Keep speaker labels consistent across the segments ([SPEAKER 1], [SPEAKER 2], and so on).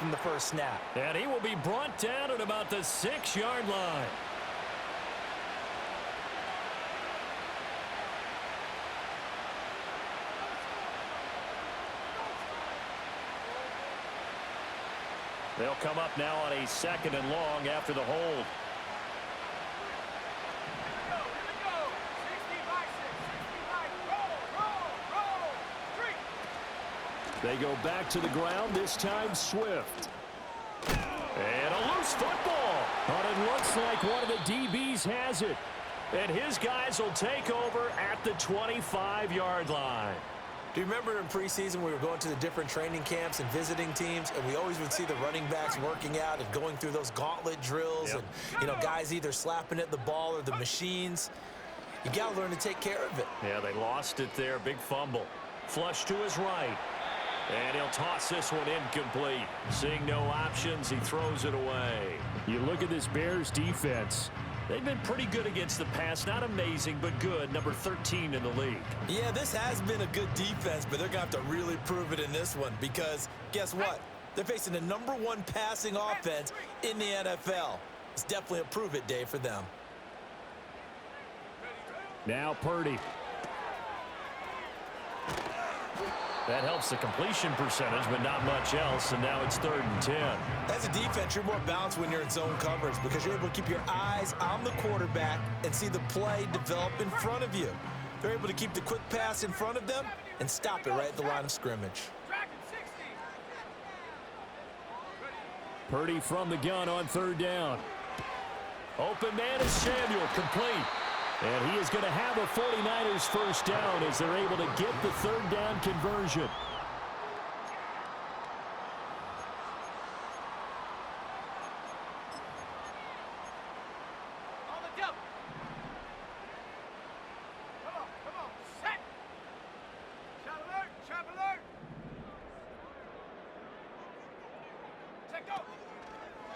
[SPEAKER 1] from the first snap.
[SPEAKER 2] And he will be brought down at about the 6-yard line. They'll come up now on a 2nd and long after the hold. They go back to the ground, this time Swift. And a loose football. But it looks like one of the DBs has it. And his guys will take over at the 25-yard line.
[SPEAKER 1] Do you remember in preseason we were going to the different training camps and visiting teams, and we always would see the running backs working out and going through those gauntlet drills, and, you know, guys either slapping at the ball or the machines. You got to learn to take care of it.
[SPEAKER 2] Yeah, they lost it there. Big fumble. Flush to his right. And he'll toss this one incomplete. Seeing no options, he throws it away. You look at this Bears defense. They've been pretty good against the pass. Not amazing, but good. Number 13 in the league.
[SPEAKER 1] Yeah, this has been a good defense, but they're going to have to really prove it in this one because guess what? They're facing the #1 passing offense in the NFL. It's definitely a prove-it day for them.
[SPEAKER 2] Now Purdy. That helps the completion percentage, but not much else, and now it's 3rd and 10.
[SPEAKER 1] As a defense, you're more balanced when you're in zone coverage because you're able to keep your eyes on the quarterback and see the play develop in front of you. They're able to keep the quick pass in front of them and stop it right at the line of scrimmage.
[SPEAKER 2] Purdy from the gun on 3rd down. Open man is Samuel, complete. And he is going to have a 49ers first down as they're able to get the 3rd down conversion.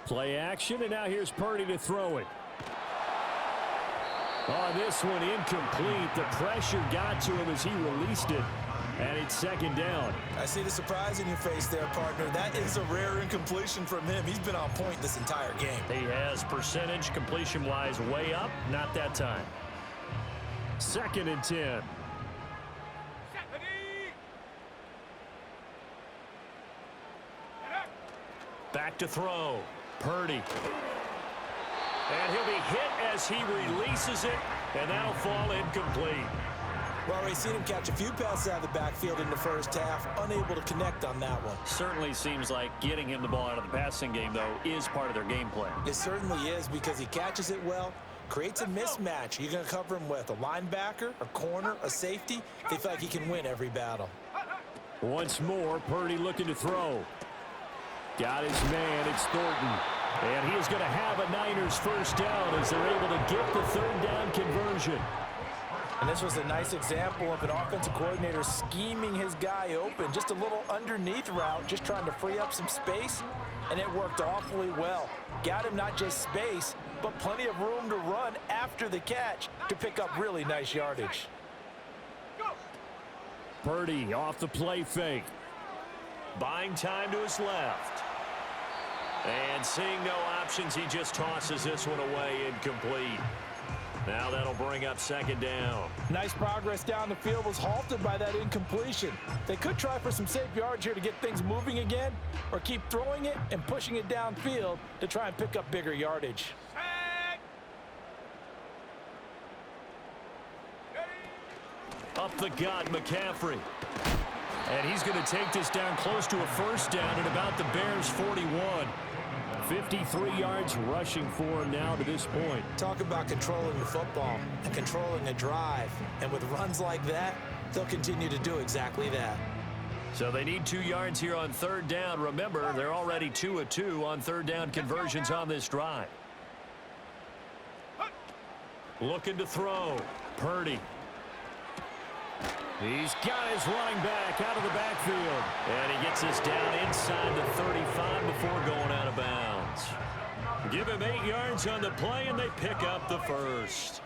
[SPEAKER 2] Play action, and now here's Purdy to throw it. On this one, incomplete. The pressure got to him as he released it, and it's 2nd down.
[SPEAKER 1] I see the surprise in your face there, partner. That is a rare incompletion from him. He's been on point this entire game.
[SPEAKER 2] He has percentage completion-wise way up. Not that time. 2nd and 10. Back to throw. Purdy. And he'll be hit as he releases it, and that'll fall incomplete.
[SPEAKER 1] Well, we've seen him catch a few passes out of the backfield in the first half, unable to connect on that one.
[SPEAKER 2] Certainly seems like getting him the ball out of the passing game, though, is part of their game plan.
[SPEAKER 1] It certainly is because he catches it well, creates a mismatch. You're going to cover him with a linebacker, a corner, a safety. They feel like he can win every battle.
[SPEAKER 2] Once more, Purdy looking to throw. Got his man, it's Thornton. And he is going to have a Niners first down as they're able to get the 3rd down conversion.
[SPEAKER 1] And this was a nice example of an offensive coordinator scheming his guy open. Just a little underneath route, just trying to free up some space, and it worked awfully well. Got him not just space, but plenty of room to run after the catch to pick up really nice yardage.
[SPEAKER 2] Purdy off the play fake. Buying time to his left. And seeing no options, he just tosses this one away incomplete. Now that'll bring up 2nd down.
[SPEAKER 1] Nice progress down the field was halted by that incompletion. They could try for some safe yards here to get things moving again, or keep throwing it and pushing it downfield to try and pick up bigger yardage.
[SPEAKER 2] Up the gut, McCaffrey. And he's going to take this down close to a first down at about the Bears' 41. 53 yards rushing for him now to this point.
[SPEAKER 1] Talk about controlling the football and controlling a drive. And with runs like that, they'll continue to do exactly that.
[SPEAKER 2] So they need 2 yards here on 3rd down. Remember, they're already 2 of 2 on 3rd down conversions on this drive. Looking to throw. Purdy. He's got his running back out of the backfield. And he gets this down inside the 35 before going out of bounds. Give him 8 yards on the play, and they pick up the first.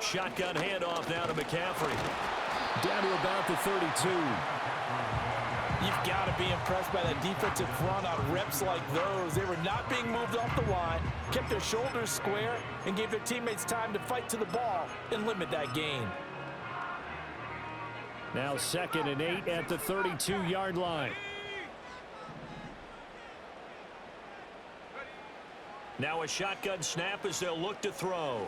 [SPEAKER 2] Shotgun handoff now to McCaffrey. Down to about the 32.
[SPEAKER 1] You've got to be impressed by that defensive front on reps like those. They were not being moved off the line, kept their shoulders square, and gave their teammates time to fight to the ball and limit that gain.
[SPEAKER 2] Now 2nd and 8 at the 32-yard line. Now a shotgun snap as they'll look to throw.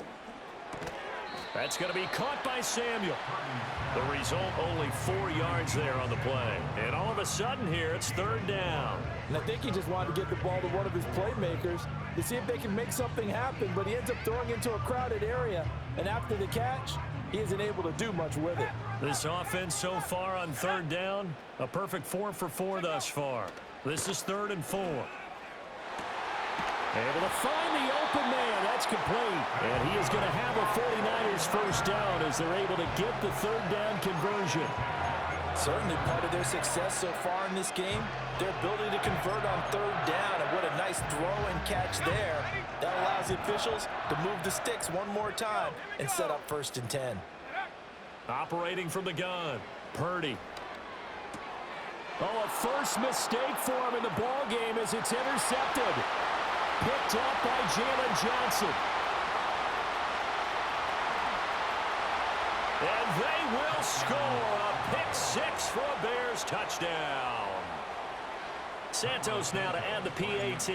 [SPEAKER 2] That's going to be caught by Samuel. The result, only 4 yards there on the play. And all of a sudden here, it's 3rd down.
[SPEAKER 1] And I think he just wanted to get the ball to one of his playmakers to see if they can make something happen, but he ends up throwing into a crowded area. And after the catch, he isn't able to do much with it.
[SPEAKER 2] This offense so far on 3rd down, a perfect 4 for 4 thus far. This is 3rd and 4. Able to find the open man. That's complete. And he is going to have a 49ers first down as they're able to get the 3rd down conversion.
[SPEAKER 1] Certainly part of their success so far in this game, their ability to convert on 3rd down. And what a nice throw and catch there. That allows the officials to move the sticks one more time and set up 1st and 10. Operating from the gun, Purdy.
[SPEAKER 2] Oh, a first mistake for him in the ball game as it's intercepted. Picked up by Jalen Johnson. And they will score a pick 6 for a Bears touchdown. Santos now to add the PAT.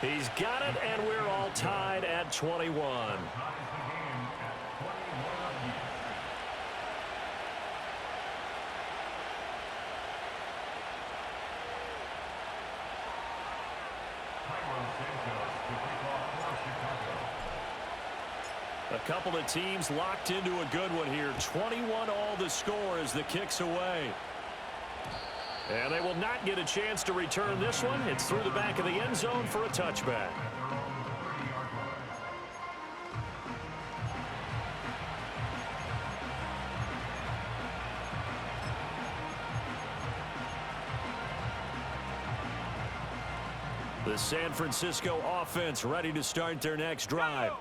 [SPEAKER 2] He's got it, and we're all tied at 21. A couple of teams locked into a good one here. 21 all the score as the kick's away. And they will not get a chance to return this one. It's through the back of the end zone for a touchback. The San Francisco offense ready to start their next drive.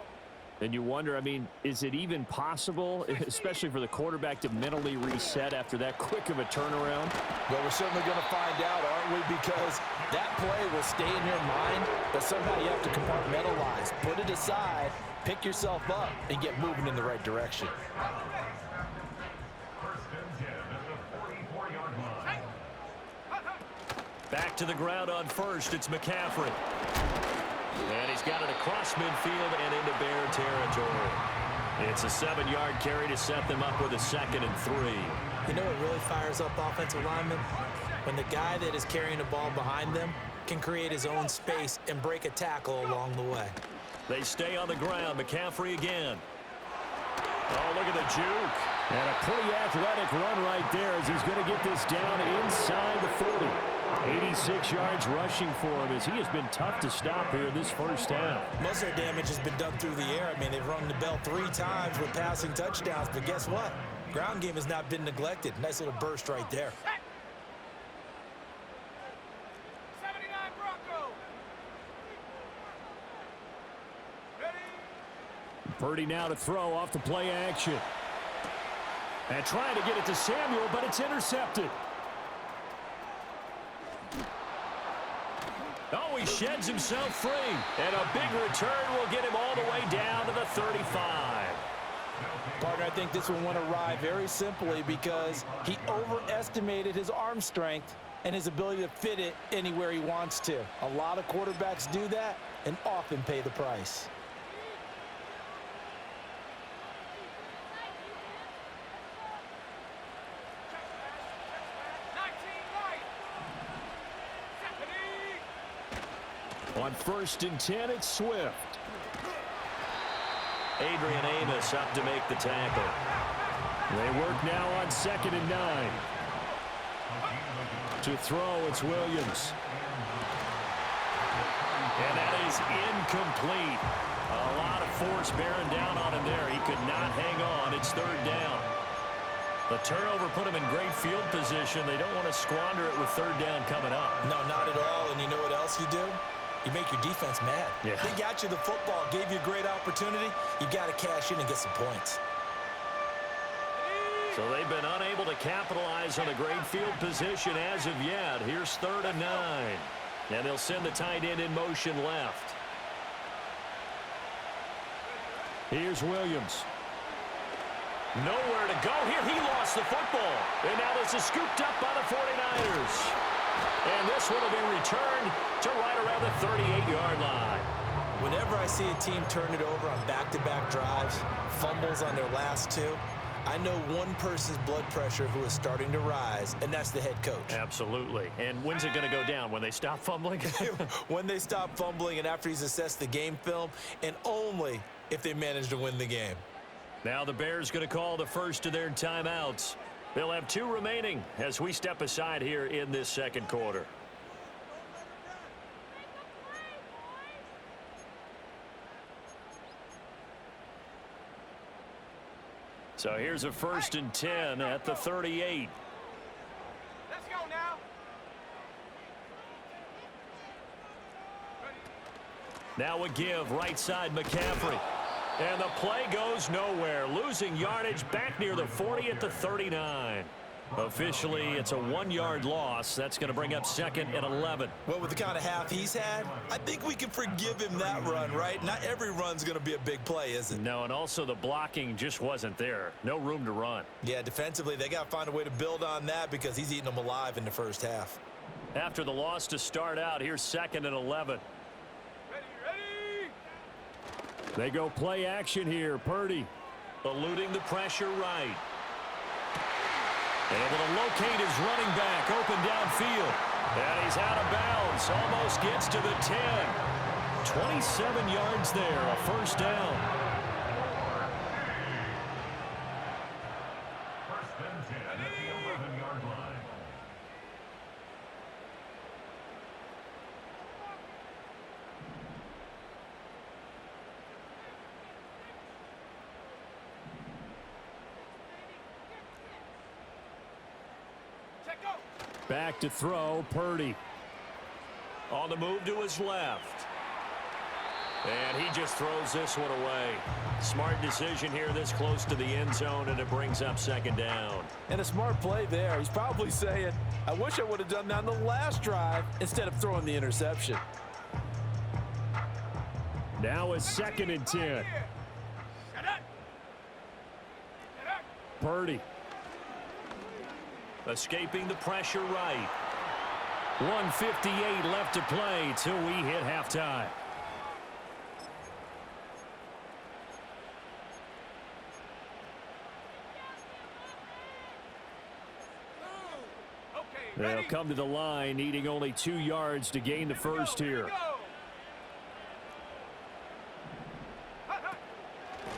[SPEAKER 2] And you wonder, I mean, is it even possible, especially for the quarterback, to mentally reset after that quick of a turnaround?
[SPEAKER 1] Well, we're certainly going to find out, aren't we? Because that play will stay in your mind, but somehow you have to compartmentalize. Put it aside, pick yourself up, and get moving in the right direction.
[SPEAKER 2] Back to the ground on first. It's McCaffrey. And he's got it across midfield and into Bear territory. It's a 7-yard carry to set them up with a 2nd and 3.
[SPEAKER 1] You know what really fires up offensive linemen? When the guy that is carrying the ball behind them can create his own space and break a tackle along the way.
[SPEAKER 2] They stay on the ground. McCaffrey again. Oh, look at the juke. And a pretty athletic run right there as he's going to get this down inside the 40. 86 yards rushing for him as he has been tough to stop here in this first half.
[SPEAKER 1] Most of their damage has been done through the air. I mean, they've rung the bell 3 times with passing touchdowns, but guess what? Ground game has not been neglected. Nice little burst right there.
[SPEAKER 2] Purdy now to throw off the play action. And trying to get it to Samuel, but it's intercepted. Oh, he sheds himself free. And a big return will get him all the way down to the 35.
[SPEAKER 1] Partner, I think this one went awry very simply because he overestimated his arm strength and his ability to fit it anywhere he wants to. A lot of quarterbacks do that and often pay the price.
[SPEAKER 2] On 1st and 10, it's Swift. Adrian Amos up to make the tackle. They work now on 2nd and 9. To throw, it's Williams. And that is incomplete. A lot of force bearing down on him there. He could not hang on. It's 3rd down. The turnover put him in great field position. They don't want to squander it with 3rd down coming up.
[SPEAKER 1] No, not at all. And you know what else you do? You make your defense mad.
[SPEAKER 2] Yeah.
[SPEAKER 1] They got you the football, gave you a great opportunity. You got to cash in and get some points.
[SPEAKER 2] So they've been unable to capitalize on a great field position as of yet. Here's 3rd and 9. And they'll send the tight end in motion left. Here's Williams. Nowhere to go here. He lost the football. And now this is scooped up by the 49ers. And this one will be returned to right around the 38-yard line.
[SPEAKER 1] Whenever I see a team turn it over on back-to-back drives, fumbles on their last two, I know one person's blood pressure who is starting to rise, and that's the head coach.
[SPEAKER 2] Absolutely. And when's it going to go down? When they stop fumbling?
[SPEAKER 1] When they stop fumbling and after he's assessed the game film, and only if they manage to win the game.
[SPEAKER 2] Now the Bears going to call the first of their timeouts. They'll have 2 remaining as we step aside here in this second quarter. So here's a 1st and 10 at the 38.
[SPEAKER 3] Let's go now.
[SPEAKER 2] Now a give right side McCaffrey. And the play goes nowhere. Losing yardage back near the 40 at the 39. Officially, it's a 1-yard loss. That's going to bring up 2nd and 11.
[SPEAKER 1] Well, with the kind of half he's had, I think we can forgive him that run, right? Not every run's going to be a big play, is it?
[SPEAKER 2] No, and also the blocking just wasn't there. No room to run.
[SPEAKER 1] Yeah, defensively, they got to find a way to build on that because he's eating them alive in the first half.
[SPEAKER 2] After the loss to start out, here's 2nd and 11.
[SPEAKER 3] Ready.
[SPEAKER 2] They go play action here. Purdy eluding the pressure right. Able to locate his running back open downfield. And he's out of bounds. Almost gets to the 10. 27 yards there. A 1st down.
[SPEAKER 4] 1st and 10 at the 11-yard line.
[SPEAKER 2] Back to throw, Purdy. On the move to his left. And he just throws this one away. Smart decision here this close to the end zone, and it brings up 2nd down.
[SPEAKER 1] And a smart play there. He's probably saying, I wish I would have done that on the last drive instead of throwing the interception.
[SPEAKER 2] Now a 2nd and 10. Purdy. Escaping the pressure right. 1:58 left to play till we hit halftime. They'll come to the line, needing only 2 yards to gain the first here.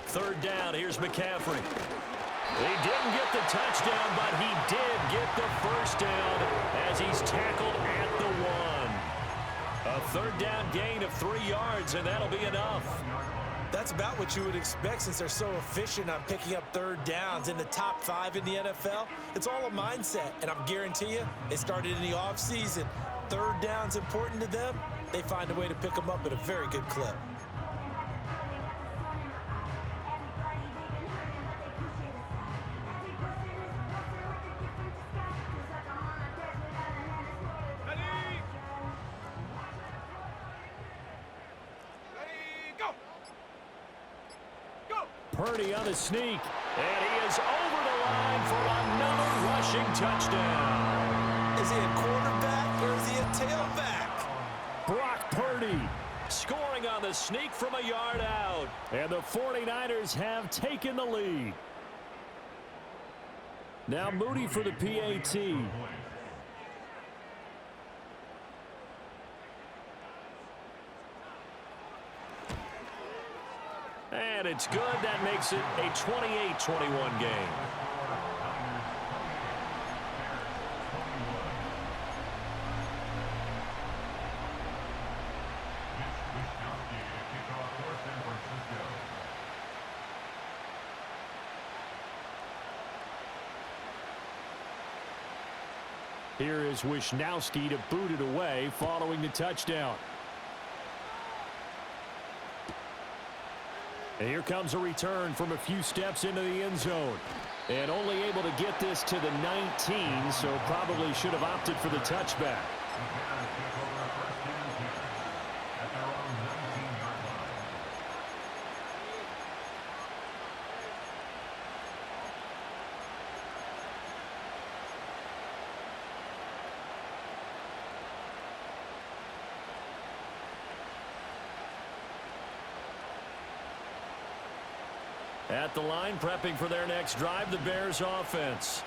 [SPEAKER 2] 3rd down, here's McCaffrey. He didn't get the touchdown, but he did get the 1st down as he's tackled at the 1. A 3rd down gain of 3 yards, and that'll be enough.
[SPEAKER 1] That's about what you would expect since they're so efficient on picking up 3rd downs in the top 5 in the NFL. It's all a mindset, and I'm guarantee you, it started in the offseason. 3rd down's important to them. They find a way to pick them up at a very good clip.
[SPEAKER 2] Purdy on the sneak, and he is over the line for another rushing touchdown.
[SPEAKER 1] Is he a quarterback or is he a tailback?
[SPEAKER 2] Brock Purdy scoring on the sneak from a yard out, and the 49ers have taken the lead. Now Moody for the PAT. And it's good. That makes it a 28-21 game. Here is Wisnowski to boot it away following the touchdown. And here comes a return from a few steps into the end zone. And only able to get this to the 19, so probably should have opted for the touchback. At the line, prepping for their next drive, the Bears offense.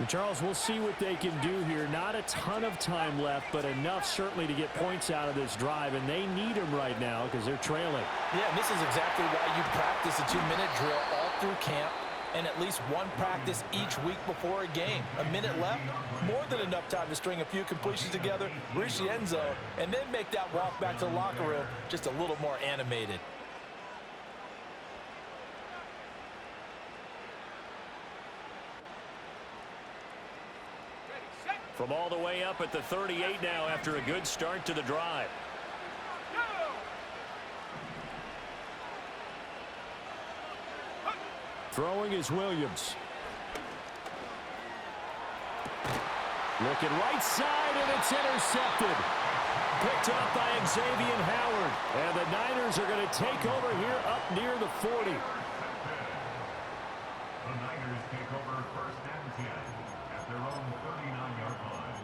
[SPEAKER 2] Charles, we'll see what they can do here. Not a ton of time left, but enough certainly to get points out of this drive, and they need them right now because they're trailing.
[SPEAKER 1] Yeah, and this is exactly why you practice a 2-minute drill all through camp and at least one practice each week before a game. A minute left, more than enough time to string a few completions together, reach the end zone, and then make that walk back to the locker room just a little more animated.
[SPEAKER 2] From all the way up at the 38 now after a good start to the drive. Throwing is Williams. Looking right side, and it's intercepted. Picked up by Xavier Howard. And the Niners are going to take over here up near the 40.
[SPEAKER 4] The Niners take over first and 10 at their own 39-yard line.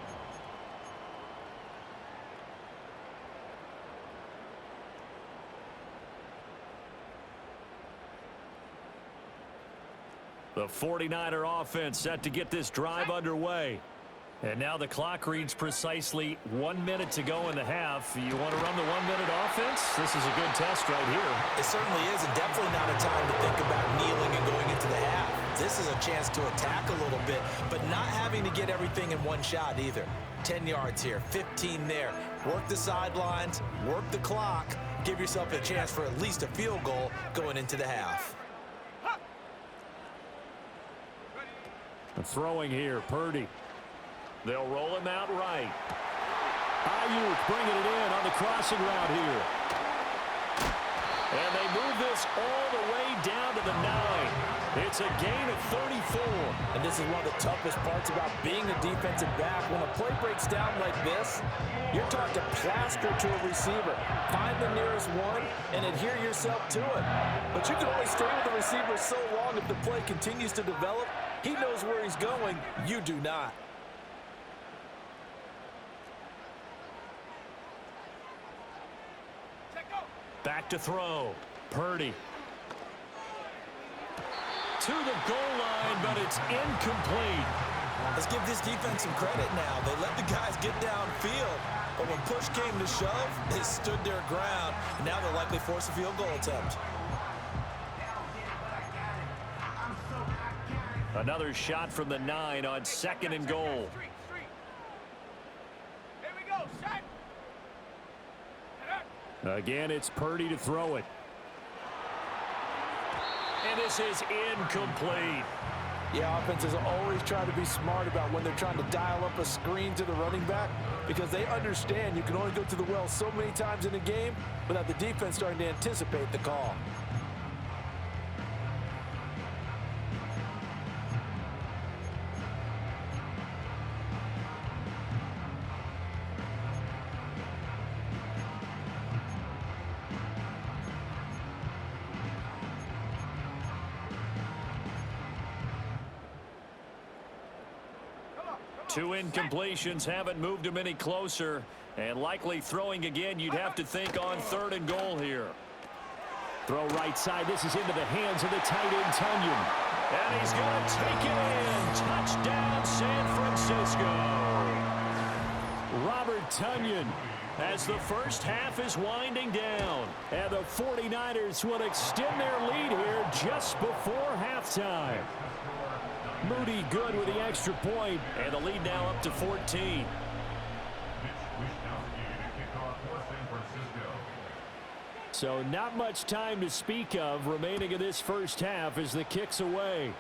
[SPEAKER 2] The 49er offense set to get this drive underway. And now the clock reads precisely 1 minute to go in the half. You want to run the 1 minute offense? This is a good test right here.
[SPEAKER 1] It certainly is, and definitely not a time to think about kneeling and going into the half. This is a chance to attack a little bit, but not having to get everything in one shot either. 10 yards here, 15 there. Work the sidelines, work the clock, give yourself a chance for at least a field goal going into the half.
[SPEAKER 2] Throwing here, Purdy. They'll roll him out right. Ayuk bringing it in on the crossing route here. And they move this all the way down to the 9. It's a gain of 34.
[SPEAKER 1] And this is one of the toughest parts about being a defensive back. When a play breaks down like this, you're taught to plaster to a receiver. Find the nearest one and adhere yourself to it. But you can only stay with the receiver so long if the play continues to develop. He knows where he's going. You do not.
[SPEAKER 2] Back to throw. Purdy. To the goal line, but it's incomplete.
[SPEAKER 1] Let's give this defense some credit now. They let the guys get downfield, but when push came to shove, they stood their ground. Now they'll likely force a field goal attempt.
[SPEAKER 2] Another shot from the 9 on 2nd and goal.
[SPEAKER 3] Here we go, set.
[SPEAKER 2] Again, it's Purdy to throw it. And this is incomplete.
[SPEAKER 1] Yeah, offenses always try to be smart about when they're trying to dial up a screen to the running back because they understand you can only go to the well so many times in a game without the defense starting to anticipate the call.
[SPEAKER 2] Two incompletions haven't moved him any closer, and likely throwing again. You'd have to think on 3rd and goal here. Throw right side. This is into the hands of the tight end, Tunyon. And he's going to take it in. Touchdown, San Francisco. Robert Tunyon, as the first half is winding down. And the 49ers will extend their lead here just before halftime. Moody good with the extra point, and the lead now up to 14. So not much time to speak of remaining in this first half as the kick's away.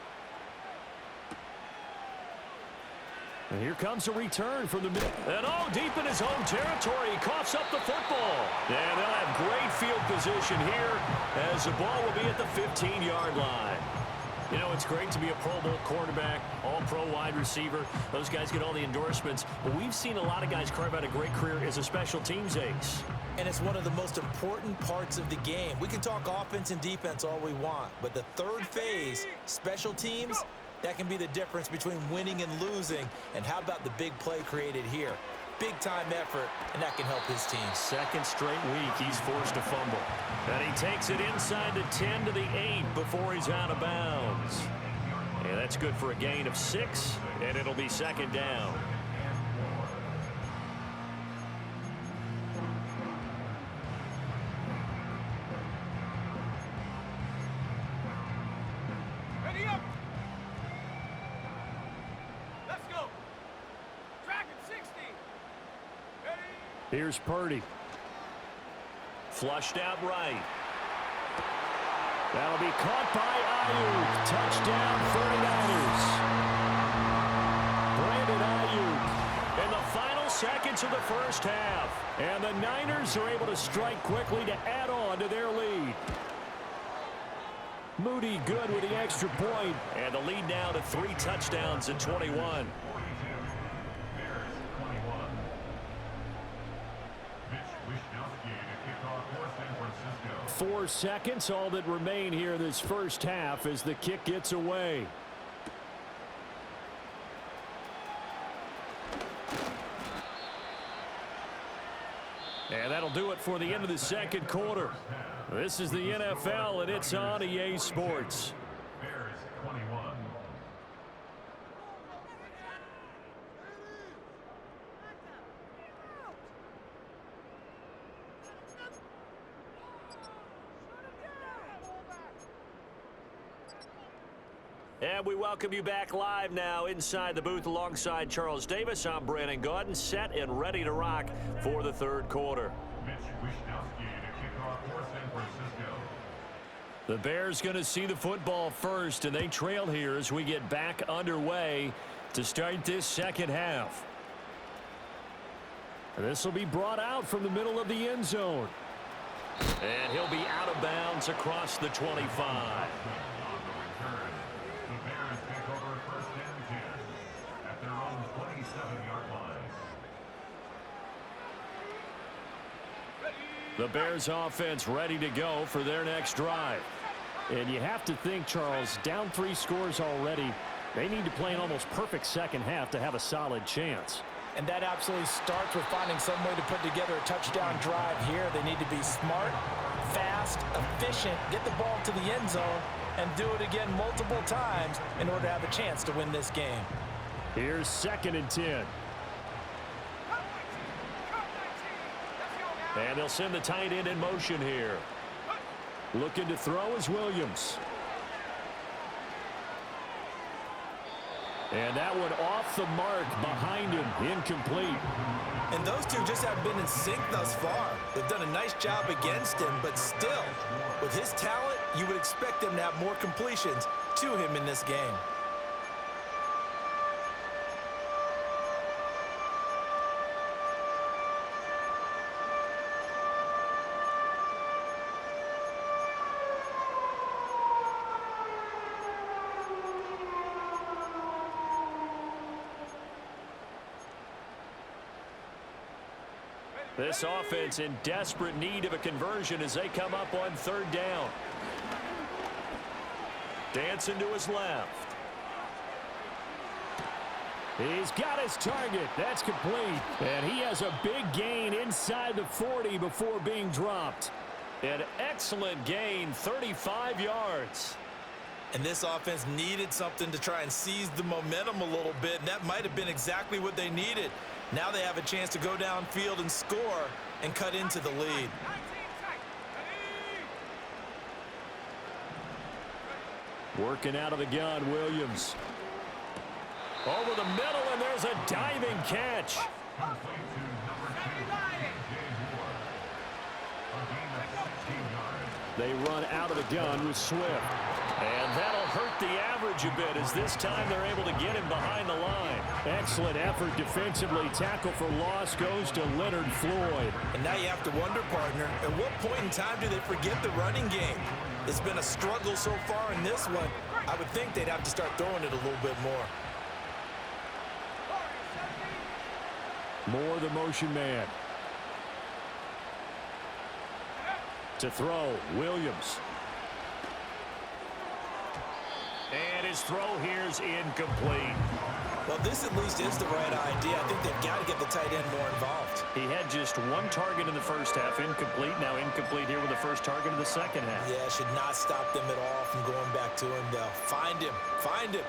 [SPEAKER 2] And here comes a return from the middle. And deep in his own territory, he coughs up the football. And they'll have great field position here as the ball will be at the 15-yard line. You know, it's great to be a Pro Bowl quarterback, all-pro wide receiver. Those guys get all the endorsements. But we've seen a lot of guys carve out a great career as a special teams ace.
[SPEAKER 1] And it's one of the most important parts of the game. We can talk offense and defense all we want, but the third phase, special teams, that can be the difference between winning and losing. And how about the big play created here? Big-time effort, and that can help his team.
[SPEAKER 2] Second straight week, he's forced to fumble. And he takes it inside the 10 to the 8 before he's out of bounds. And that's good for a gain of 6, and it'll be second down.
[SPEAKER 3] Ready up. Let's go. Dragon 60. Ready.
[SPEAKER 2] Here's Purdy. Flushed out right. That'll be caught by Ayuk. Touchdown 49ers. Brandon Ayuk in the final seconds of the first half. And the Niners are able to strike quickly to add on to their lead. Moody good with the extra point. And the lead now to 3 touchdowns at 21. 4 seconds, all that remain here this first half as the kick gets away. And that'll do it for the end of the second quarter. This is the NFL, and it's on EA Sports.
[SPEAKER 4] Bears 21.
[SPEAKER 2] And we welcome you back live now inside the booth alongside Charles Davis. I'm Brandon Gaudin, set and ready to rock for the third quarter.
[SPEAKER 4] Mitch Wishnowsky to kick off for San Francisco.
[SPEAKER 2] The Bears going to see the football first, and they trail here as we get back underway to start this second half. This will be brought out from the middle of the end zone. And he'll be out of bounds across the 25. The Bears offense ready to go for their next drive. And you have to think, Charles, down 3 scores already. They need to play an almost perfect second half to have a solid chance.
[SPEAKER 1] And that absolutely starts with finding some way to put together a touchdown drive here. They need to be smart, fast, efficient, get the ball to the end zone, and do it again multiple times in order to have a chance to win this game.
[SPEAKER 2] Here's 2nd and 10. And they'll send the tight end in motion here. Looking to throw is Williams. And that one off the mark behind him, incomplete.
[SPEAKER 1] And those two just have been in sync thus far. They've done a nice job against him, but still, with his talent, you would expect them to have more completions to him in this game.
[SPEAKER 2] This offense in desperate need of a conversion as they come up on 3rd down. Dancing to his left. He's got his target. That's complete. And he has a big gain inside the 40 before being dropped. An excellent gain, 35 yards.
[SPEAKER 1] And this offense needed something to try and seize the momentum a little bit, and that might have been exactly what they needed. Now they have a chance to go downfield and score and cut into the lead.
[SPEAKER 2] Working out of the gun, Williams. Over the middle, and there's a diving catch. They run out of the gun with Swift. And that'll hurt the average a bit, as this time they're able to get him behind the line. Excellent effort defensively. Tackle for loss goes to Leonard Floyd.
[SPEAKER 1] And now you have to wonder, partner, at what point in time do they forget the running game? It's been a struggle so far in this one. I would think they'd have to start throwing it a little bit more.
[SPEAKER 2] Moore, the motion man. To throw, Williams. And his throw here's incomplete.
[SPEAKER 1] Well, this at least is the right idea. I think they've got to get the tight end more involved.
[SPEAKER 2] He had just one target in the first half, incomplete. Now incomplete here with the first target of the second half.
[SPEAKER 1] Yeah, should not stop them at all from going back to him, though. Find him. Find him.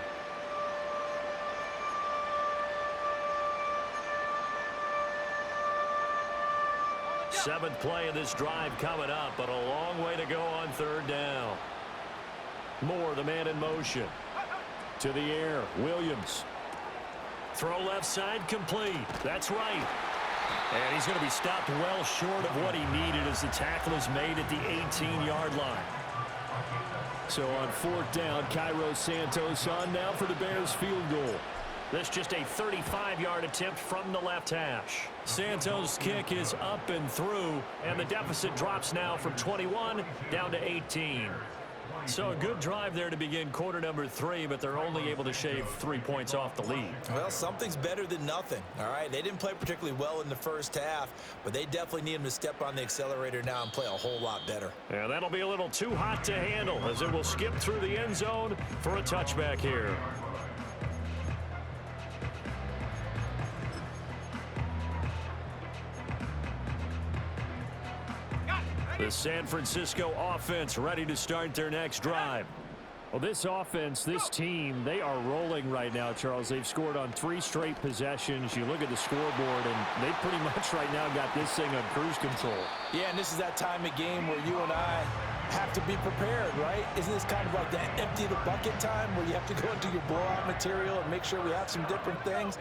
[SPEAKER 2] Seventh play of this drive coming up, but a long way to go on third down. Moore, the man in motion. To the air, Williams. Throw left side, complete. That's right. And he's going to be stopped well short of what he needed as the tackle is made at the 18-yard line. So on fourth down, Cairo Santos on now for the Bears field goal. This just a 35-yard attempt from the left hash. Santos' kick is up and through, and the deficit drops now from 21 down to 18. So a good drive there to begin quarter number 3, but they're only able to shave 3 points off the lead.
[SPEAKER 1] Well, something's better than nothing, all right? They didn't play particularly well in the first half, but they definitely need him to step on the accelerator now and play a whole lot better.
[SPEAKER 2] And that'll be a little too hot to handle as it will skip through the end zone for a touchback here. The San Francisco offense ready to start their next drive. Well, this offense, this team, they are rolling right now, Charles. They've scored on 3 straight possessions. You look at the scoreboard, and they pretty much right now got this thing on cruise control.
[SPEAKER 1] Yeah, and this is that time of game where you and I have to be prepared, right? Isn't this kind of like that empty the bucket time where you have to go into your blowout material and make sure we have some different things?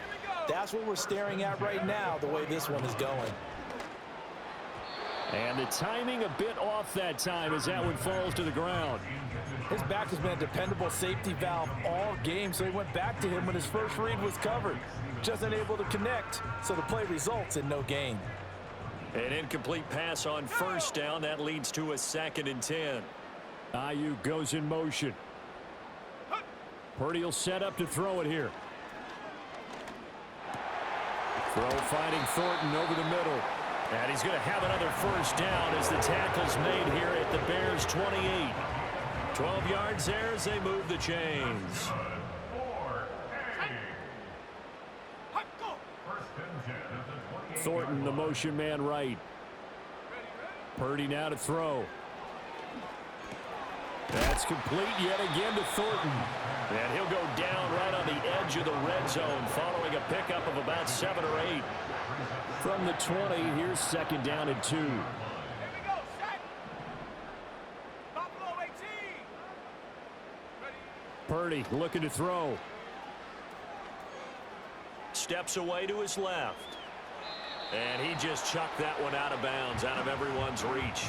[SPEAKER 1] That's what we're staring at right now, the way this one is going.
[SPEAKER 2] And the timing a bit off that time as that one falls to the ground.
[SPEAKER 1] His back has been a dependable safety valve all game, so he went back to him when his first read was covered. Just unable to connect, so the play results in no gain.
[SPEAKER 2] An incomplete pass on first down. That leads to a 2nd and 10. Ayuk goes in motion. Purdy will set up to throw it here. Throw finding Thornton over the middle. And he's going to have another first down as the tackle's made here at the Bears' 28. 12 yards there as they move the chains. Thornton, the motion man right. Purdy now to throw. That's complete yet again to Thornton. And he'll go down right on the edge of the red zone following a pickup of about 7 or 8. From the 20, here's 2nd down and 2.
[SPEAKER 3] Here we go, set. Buffalo 18. Ready.
[SPEAKER 2] Purdy looking to throw. Steps away to his left. And he just chucked that one out of bounds, out of everyone's reach.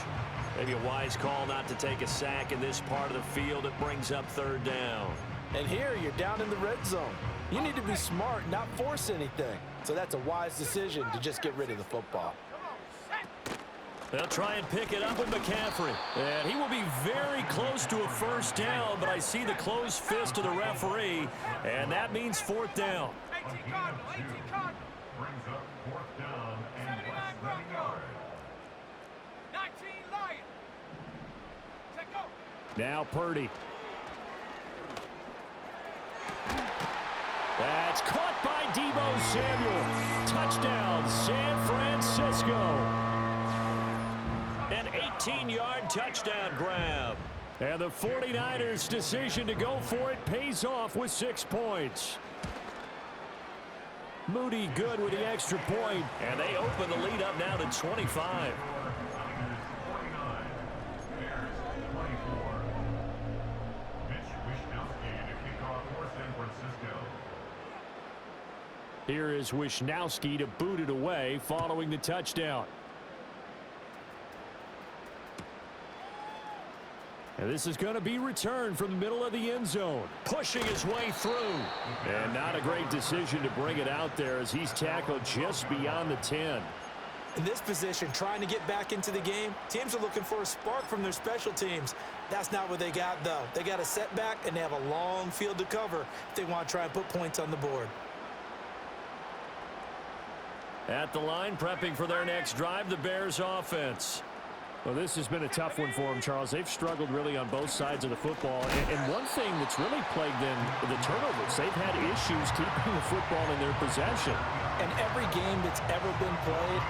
[SPEAKER 2] Maybe a wise call not to take a sack in this part of the field. It brings up 3rd down.
[SPEAKER 1] And here you're down in the red zone. You need to be smart, not force anything. So that's a wise decision to just get rid of the football.
[SPEAKER 2] They'll try and pick it up with McCaffrey. And he will be very close to a first down, but I see the closed fist of the referee, and that means 4th down.
[SPEAKER 3] 18 Cardinal, 18 Cardinal.
[SPEAKER 4] Brings up 4th down and
[SPEAKER 3] 79
[SPEAKER 4] less than a
[SPEAKER 3] Bronco.
[SPEAKER 4] yard.
[SPEAKER 3] 19 Lion. Set go.
[SPEAKER 2] Now Purdy. That's caught by Deebo Samuel. Touchdown, San Francisco. An 18-yard touchdown grab. And the 49ers' decision to go for it pays off with 6 points. Moody good with the extra point, and they open the lead up now to 25. Here is Wishnowski to boot it away following the touchdown. And this is going to be returned from the middle of the end zone. Pushing his way through. And not a great decision to bring it out there as he's tackled just beyond the 10.
[SPEAKER 1] In this position, trying to get back into the game, teams are looking for a spark from their special teams. That's not what they got, though. They got a setback, and they have a long field to cover if they want to try and put points on the board.
[SPEAKER 2] At the line, prepping for their next drive, the Bears offense. Well, this has been a tough one for them, Charles. They've struggled really on both sides of the football. And one thing that's really plagued them, the turnovers. They've had issues keeping the football in their possession.
[SPEAKER 1] And every game that's ever been played,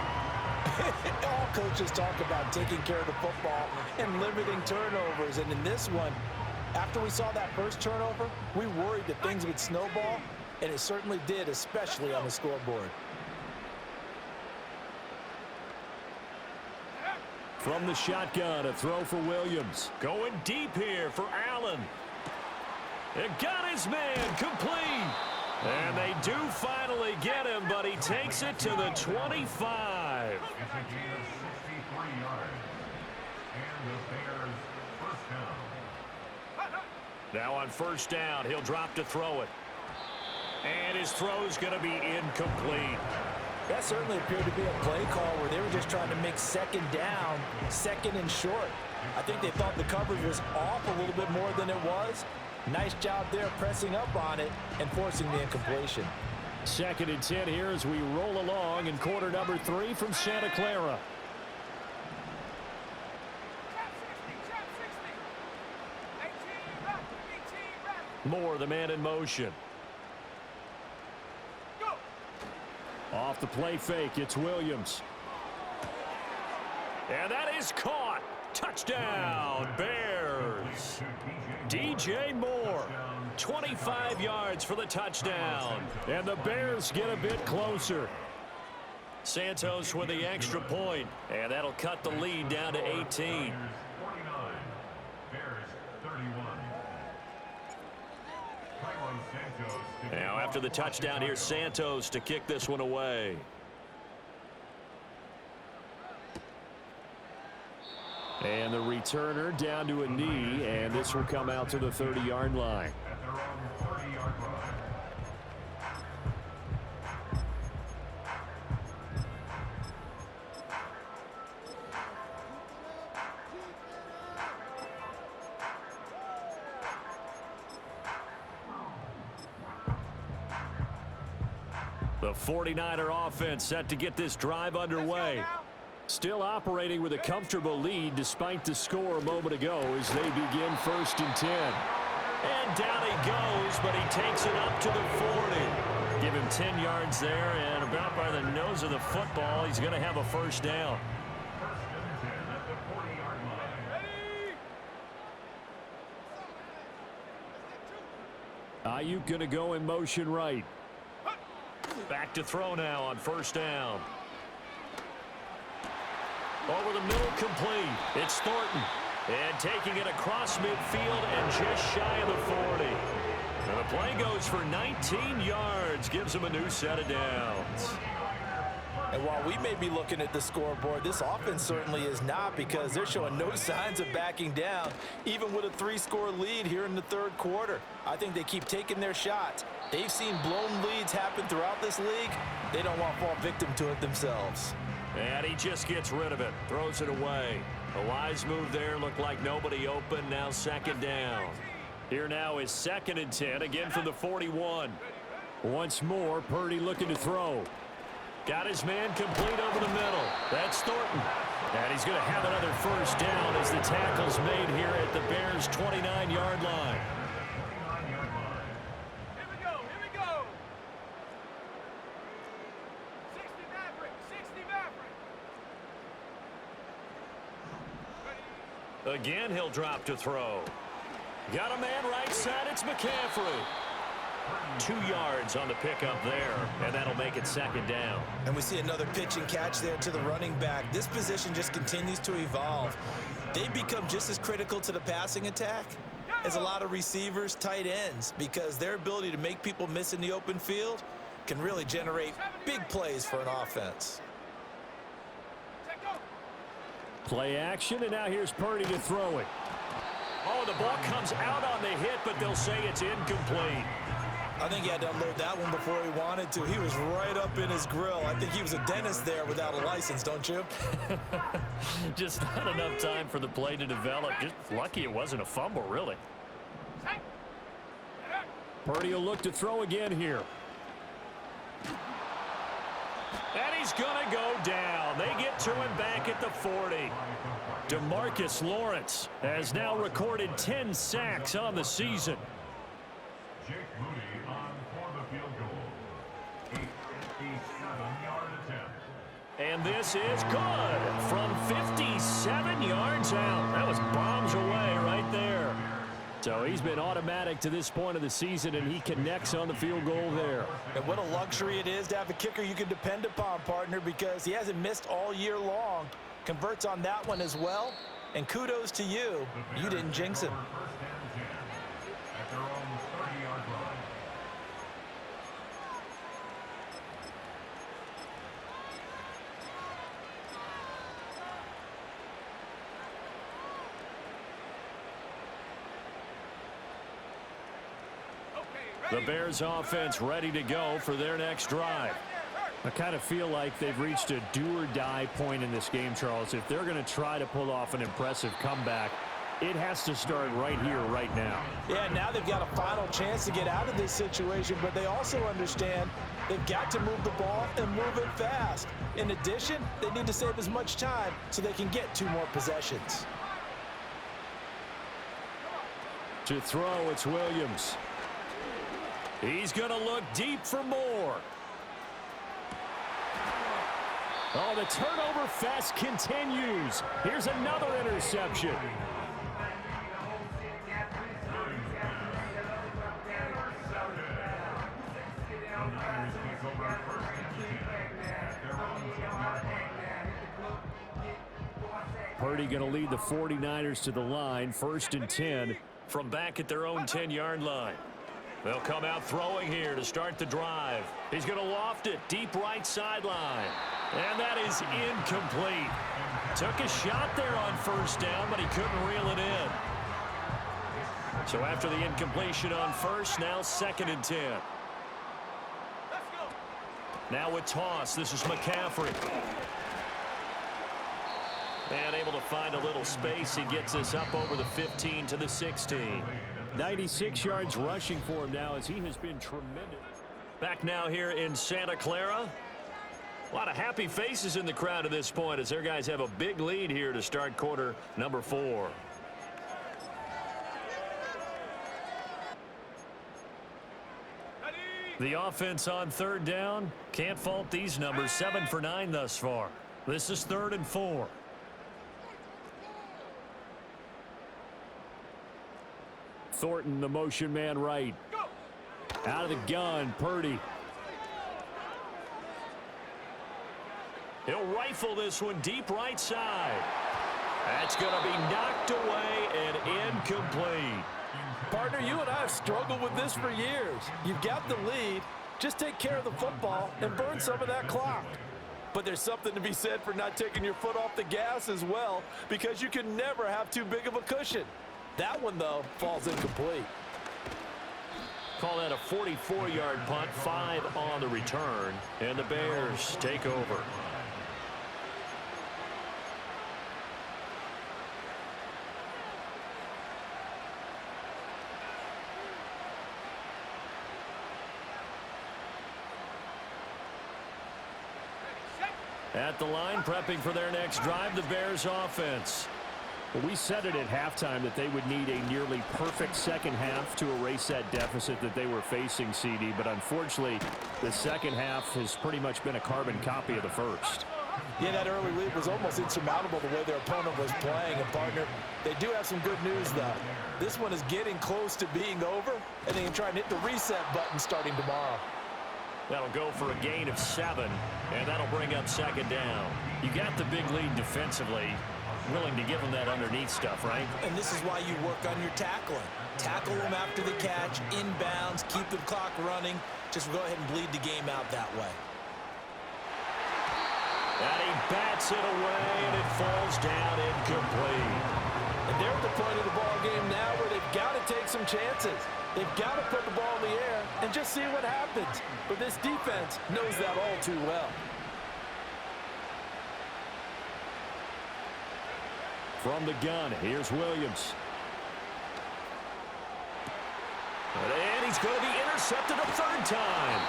[SPEAKER 1] all coaches talk about taking care of the football and limiting turnovers. And in this one, after we saw that first turnover, we worried that things would snowball, and it certainly did, especially on the scoreboard.
[SPEAKER 2] From the shotgun, a throw for Williams. Going deep here for Allen. It got his man complete. And they do finally get him, but he takes it to the 25.
[SPEAKER 4] It's a gain of 63 yards. And the Bears first down.
[SPEAKER 2] Now on first down, he'll drop to throw it. And his throw's going to be incomplete.
[SPEAKER 1] That certainly appeared to be a play call where they were just trying to make second down, second and short. I think they thought the coverage was off a little bit more than it was. Nice job there pressing up on it and forcing the incompletion.
[SPEAKER 2] 2nd and 10 here as we roll along in quarter number 3 from Santa Clara. Moore, the man in motion. Off the play fake, it's Williams. And that is caught. Touchdown, Bears. DJ Moore, 25 yards for the touchdown. And the Bears get a bit closer. Santos with the extra point, and that'll cut the lead down to 18.
[SPEAKER 4] 49, Bears 31.
[SPEAKER 2] Now after the touchdown, here's Santos to kick this one away. And the returner down to a knee, and this will come out to the 30-yard line.
[SPEAKER 4] At their own 30-yard line.
[SPEAKER 2] The 49er offense set to get this drive underway. Still operating with a comfortable lead despite the score a moment ago as they begin 1st and 10. And down he goes, but he takes it up to the 40. Give him 10 yards there, and about by the nose of the football, he's going to have a first down.
[SPEAKER 4] 1st and 10 at the 40-yard line.
[SPEAKER 2] Ayuk going to go in motion right. Back to throw now on first down. Over the middle, complete. It's Thornton. And taking it across midfield and just shy of the 40. And the play goes for 19 yards. Gives him a new set of downs.
[SPEAKER 1] And while we may be looking at the scoreboard, this offense certainly is not, because they're showing no signs of backing down, even with a 3-score lead here in the 3rd quarter. I think they keep taking their shots. They've seen blown leads happen throughout this league. They don't want to fall victim to it themselves.
[SPEAKER 2] And he just gets rid of it, throws it away. A wise move there, looked like nobody open, now 2nd down. Here now is 2nd and 10, again from the 41. Once more, Purdy looking to throw. Got his man complete over the middle. That's Thornton. And he's going to have another first down as the tackle's made here at the Bears' 29-yard line. Again, he'll drop to throw. Got a man right side. It's McCaffrey. 2 yards on the pickup there, and that'll make it 2nd down.
[SPEAKER 1] And we see another pitch and catch there to the running back. This position just continues to evolve. They become just as critical to the passing attack as a lot of receivers, tight ends, because their ability to make people miss in the open field can really generate big plays for an offense.
[SPEAKER 2] Play action, and now here's Purdy to throw it. Oh, the ball comes out on the hit, but they'll say it's incomplete.
[SPEAKER 1] I think he had to unload that one before he wanted to. He was right up in his grill. I think he was a dentist there without a license, don't you?
[SPEAKER 2] Just not enough time for the play to develop. Just lucky it wasn't a fumble, really. Purdy will look to throw again here. And he's going to go down. They get to him back at the 40. DeMarcus Lawrence has now recorded 10 sacks on the season.
[SPEAKER 4] Jake Moody on for the field goal. A 7-yard attempt.
[SPEAKER 2] And this is good from 57 yards out. That was bombs away right there. So he's been automatic to this point of the season, and he connects on the field goal there.
[SPEAKER 1] And what a luxury it is to have a kicker you can depend upon, partner, because he hasn't missed all year long. Converts on that one as well. And kudos to you. You didn't jinx him.
[SPEAKER 4] First and 10 at their own 30-yard line.
[SPEAKER 2] The Bears offense ready to go for their next drive. I kind of feel like they've reached a do-or-die point in this game, Charles. If they're going to try to pull off an impressive comeback, it has to start right here, right now.
[SPEAKER 1] Yeah, now they've got a final chance to get out of this situation, but they also understand they've got to move the ball and move it fast. In addition, they need to save as much time so they can get 2 more possessions.
[SPEAKER 2] To throw, it's Williams. He's going to look deep for more. Oh, the turnover fest continues. Here's another interception. Purdy going to lead the 49ers to the line, 1st and 10 from back at their own 10-yard line. They'll come out throwing here to start the drive. He's going to loft it deep right sideline. And that is incomplete. Took a shot there on 1st down, but he couldn't reel it in. So after the incompletion on 1st, now 2nd and 10. Now with toss, this is McCaffrey. And able to find a little space. He gets us up over the 15 to the 16. 96 yards rushing for him now as he has been tremendous. Back now here in Santa Clara. A lot of happy faces in the crowd at this point as their guys have a big lead here to start quarter number 4. The offense on 3rd down. Can't fault these numbers. 7 for 9 thus far. This is 3rd and 4. Thornton, the motion man right. Out of the gun, Purdy. He'll rifle this one deep right side. That's going to be knocked away and incomplete.
[SPEAKER 1] Partner, you and I have struggled with this for years. You've got the lead. Just take care of the football and burn some of that clock. But there's something to be said for not taking your foot off the gas as well, because you can never have too big of a cushion. That one, though, falls incomplete.
[SPEAKER 2] Call that a 44-yard punt, 5 on the return, and the Bears take over. At the line, prepping for their next drive, the Bears offense. Well, we said it at halftime that they would need a nearly perfect second half to erase that deficit that they were facing, CD. But unfortunately, the second half has pretty much been a carbon copy of the first.
[SPEAKER 1] Yeah, that early lead was almost insurmountable the way their opponent was playing. And, partner, they do have some good news, though. This one is getting close to being over, and they can try and hit the reset button starting tomorrow.
[SPEAKER 2] That'll go for a gain of 7, and that'll bring up 2nd down. You got the big lead defensively. Willing to give them that underneath stuff, right?
[SPEAKER 1] And this is why you work on your tackling. Tackle them after the catch, inbounds, keep the clock running. Just go ahead and bleed the game out that way.
[SPEAKER 2] And he bats it away, and it falls down incomplete.
[SPEAKER 1] And they're at the point of the ball game now where they've got to take some chances. They've got to put the ball in the air and just see what happens. But this defense knows that all too well.
[SPEAKER 2] From the gun, here's Williams. And he's going to be intercepted a third time.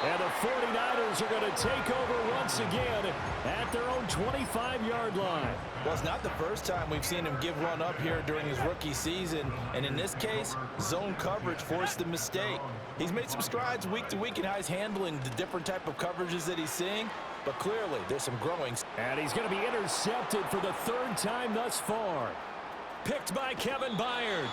[SPEAKER 2] And the 49ers are going to take over once again at their own 25-yard line.
[SPEAKER 1] Well, it's not the first time we've seen him give one up here during his rookie season. And in this case, zone coverage forced the mistake. He's made some strides week to week in how he's handling the different type of coverages that he's seeing. But clearly, there's some growing.
[SPEAKER 2] And he's going to be intercepted for the third time thus far. Picked by Kevin Byard.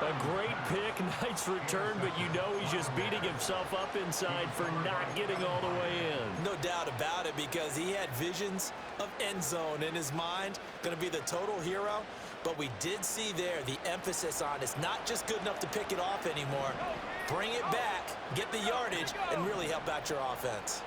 [SPEAKER 2] A great pick, nice return, but you know he's just beating himself up inside for not getting all the way in.
[SPEAKER 1] No doubt about it, because he had visions of end zone in his mind. Going to be the total hero. But we did see there the emphasis on it's not just good enough to pick it off anymore. Bring it back, get the yardage, and really help out your offense.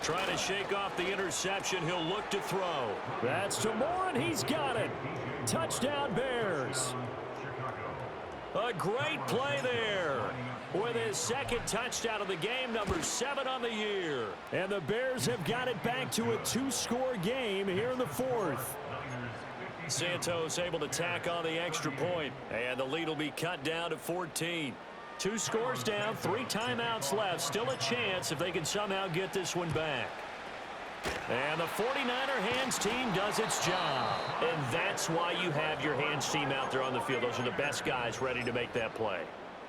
[SPEAKER 2] Trying to shake off the interception. He'll look to throw. That's to Moore, and he's got it. Touchdown, Bears. A great play there. With his second touchdown of the game, number 7 on the year. And the Bears have got it back to a 2-score game here in the fourth. Santos able to tack on the extra point. And the lead will be cut down to 14. 2 scores down, 3 timeouts left. Still a chance if they can somehow get this one back. And the 49er hands team does its job. And that's why you have your hands team out there on the field. Those are the best guys ready to make that play.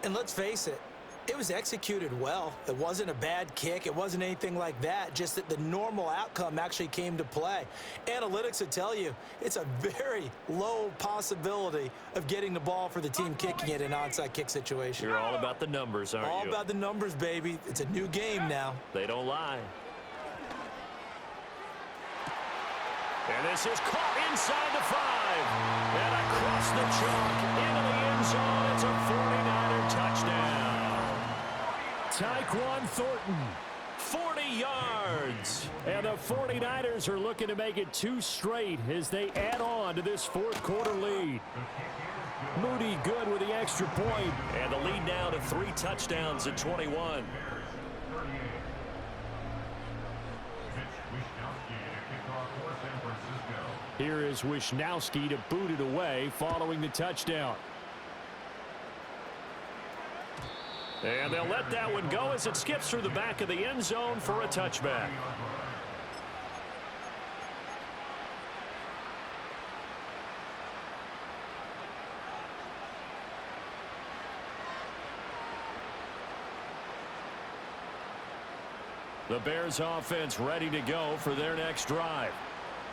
[SPEAKER 1] And let's face it, it was executed well. It wasn't a bad kick. It wasn't anything like that. Just that the normal outcome actually came to play. Analytics would tell you it's a very low possibility of getting the ball for the team kicking it in an onside kick situation.
[SPEAKER 2] You're all about the numbers, aren't you?
[SPEAKER 1] All about the numbers, baby. It's a new game now.
[SPEAKER 2] They don't lie. And this is caught inside the 5. And across the chalk into the end zone. It's a 49er touchdown. Tyquan Thornton, 40 yards. And the 49ers are looking to make it 2 straight as they add on to this fourth quarter lead. Moody good with the extra point. And the lead now to 3 touchdowns at 21. Here is Wishnowski to boot it away following the touchdown. And they'll let that one go as it skips through the back of the end zone for a touchback. The Bears offense ready to go for their next drive.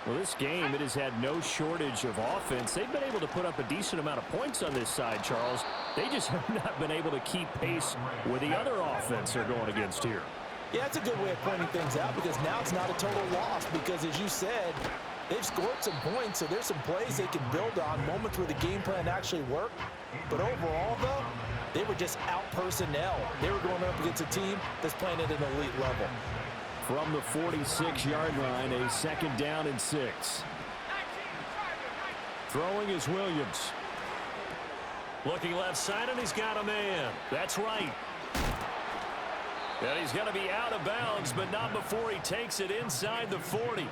[SPEAKER 2] Well, this game, it has had no shortage of offense. They've been able to put up a decent amount of points on this side, Charles. They just have not been able to keep pace with the other offense they're going against here.
[SPEAKER 1] Yeah, that's a good way of pointing things out, because now it's not a total loss, because as you said, they've scored some points, so there's some plays they can build on, moments where the game plan actually worked. But overall, though, they were just out personnel. They were going up against a team that's playing at an elite level.
[SPEAKER 2] From the 46-yard line, a 2nd down and 6. Throwing is Williams. Looking left side, and he's got a man. That's right. And he's going to be out of bounds, but not before he takes it inside the 40.